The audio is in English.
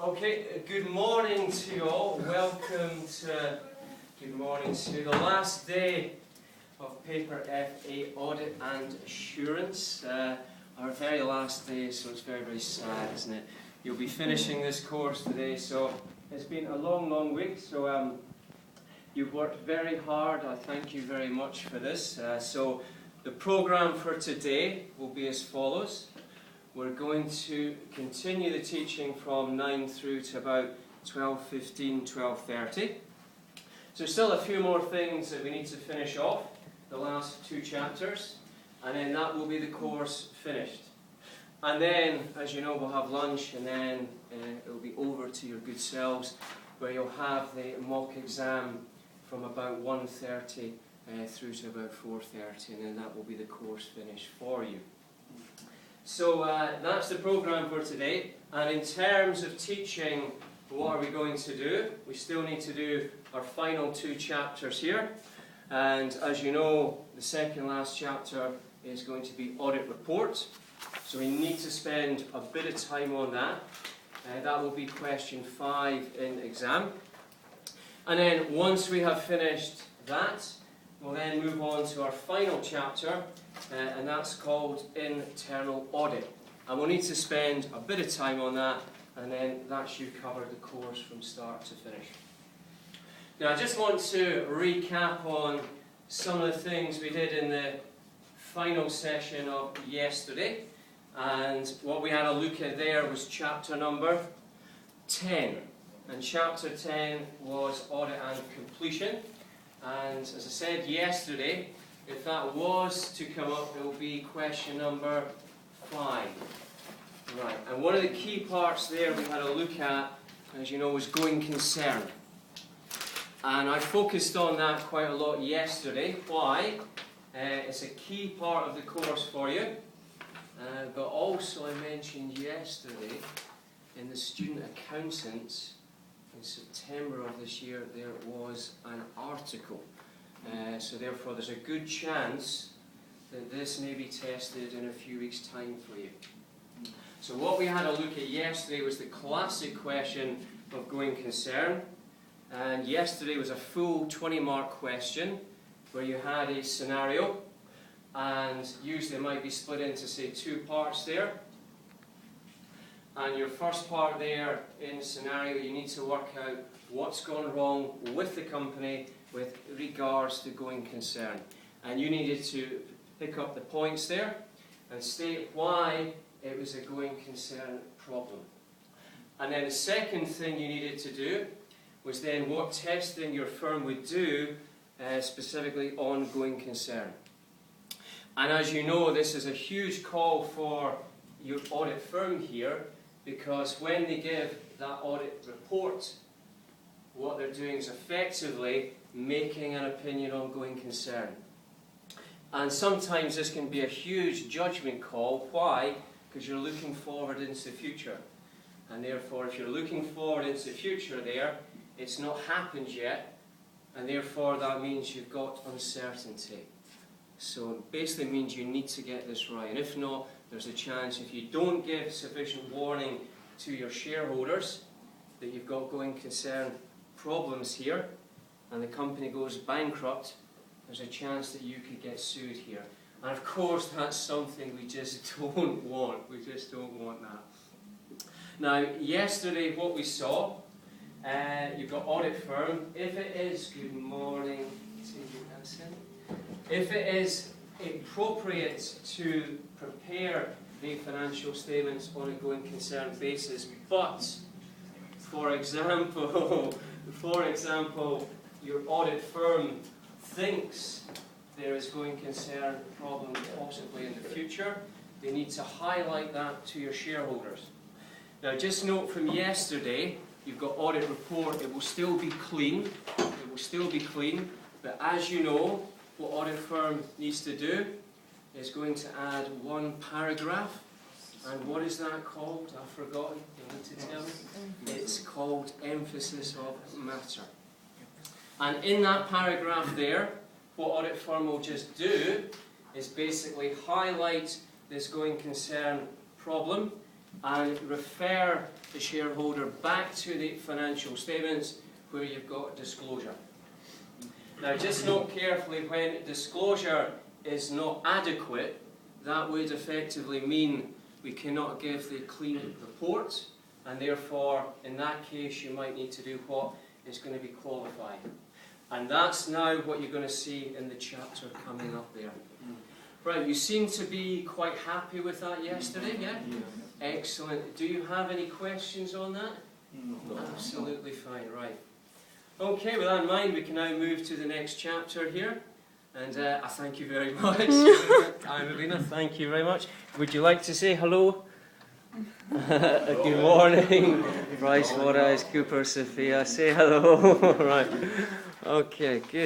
Okay, good morning to you all. Welcome to the last day of Paper FA Audit and Assurance. Our very last day, so it's very, very sad, isn't it? You'll be finishing this course today, so it's been a long, long week. So you've worked very hard. I thank you very much for this. So the programme for today will be as follows. We're going to continue the teaching from 9 through to about 12:15, 12:30. So still a few more things that we need to finish off, the last two chapters, and then that will be the course finished. And then, as you know, we'll have lunch, and then it will be over to your good selves, where you'll have the mock exam from about 1:30 through to about 4:30, and then that will be the course finished for you. So that's the programme for today, and in terms of teaching, what are we going to do? We still need to do our final two chapters here, and as you know, the second last chapter is going to be audit report, so we need to spend a bit of time on that. That will be question 5 in exam, and then once we have finished that, we'll then move on to our final chapter, and that's called internal audit. And we'll need to spend a bit of time on that, and then that should cover the course from start to finish. Now I just want to recap on some of the things we did in the final session of yesterday. And what we had a look at there was chapter number 10. And chapter 10 was audit and completion. And as I said yesterday, if that was to come up, it will be question number 5. Right, and one of the key parts there we had a look at, as you know, was going concern. And I focused on that quite a lot yesterday. Why? It's a key part of the course for you. But also I mentioned yesterday, in the student accountants, in September of this year, there was an article. So therefore there's a good chance that this may be tested in a few weeks' time for you. So what we had a look at yesterday was the classic question of going concern. And yesterday was a full 20-mark question where you had a scenario, and usually it might be split into, say, 2 parts there. And your first part there in the scenario, you need to work out what's gone wrong with the company with regards to going concern. And you needed to pick up the points there and state why it was a going concern problem. And then the second thing you needed to do was then what testing your firm would do specifically on going concern. And as you know, this is a huge call for your audit firm here, because when they give that audit report, what they're doing is effectively making an opinion on going concern. And sometimes this can be a huge judgment call. Why? Because you're looking forward into the future. And therefore, if you're looking forward into the future there, it's not happened yet, and therefore that means you've got uncertainty. So it basically means you need to get this right. And if not, there's a chance, if you don't give sufficient warning to your shareholders that you've got going concern problems here, and the company goes bankrupt, there's a chance that you could get sued here. And of course, that's something we just don't want. We just don't want that. Now, yesterday what we saw, you've got audit firm. If it is, good morning to you, Anson. If it is appropriate to prepare the financial statements on a going concern basis, but, for example, your audit firm thinks there is going concern problem possibly in the future, they need to highlight that to your shareholders. Now, just note from yesterday, you've got audit report. It will still be clean. It will still be clean. But as you know, what audit firm needs to do is going to add 1 paragraph. And what is that called? I've forgotten. You need to tell me. It's called emphasis of matter. And in that paragraph there, what audit firm will just do is basically highlight this going concern problem and refer the shareholder back to the financial statements where you've got disclosure. Now just note carefully, when disclosure is not adequate, that would effectively mean we cannot give the clean report, and therefore in that case you might need to do what is going to be qualified. And that's now what you're going to see in the chapter coming up there. Right, you seem to be quite happy with that yesterday, yeah? Excellent. Do you have any questions on that? No. Absolutely fine, right. Okay, with that in mind, we can now move to the next chapter here. And I thank you very much. I'm Alina, thank you very much. Would you like to say hello? Good morning, Bryce, Cooper, Sophia. Say hello. Right. Okay, good.